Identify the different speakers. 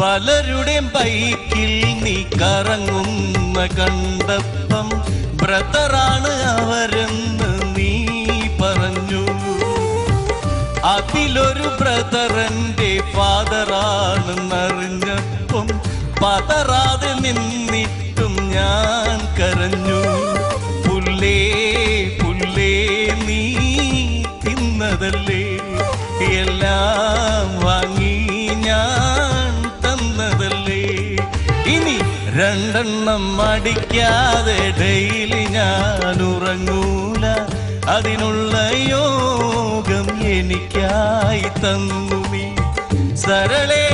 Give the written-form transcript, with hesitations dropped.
Speaker 1: പലരുടെയും ബൈക്കിൽ നീ കറങ്ങുന്ന കണ്ടപ്പം ബ്രദറാണ് അവരെന്ന് നീ പറഞ്ഞു. അതിലൊരു ബ്രദറിന്റെ ഫാദറാണെന്നറിഞ്ഞപ്പം പതറാതെ നിന്നിട്ടും ഞാൻ കരഞ്ഞു. പുല്ലേ പുല്ലേ നീ തിന്നതല്ലേ, എല്ലാം വാങ്ങി ഞാൻ തന്നതല്ലേ. ഇനി രണ്ടെണ്ണം അടിക്കാതെ ഡെയിലി ഞാൻ ഉറങ്ങൂല, അതിനുള്ള യോഗം എനിക്കായി തന്നു നീ. സരളേ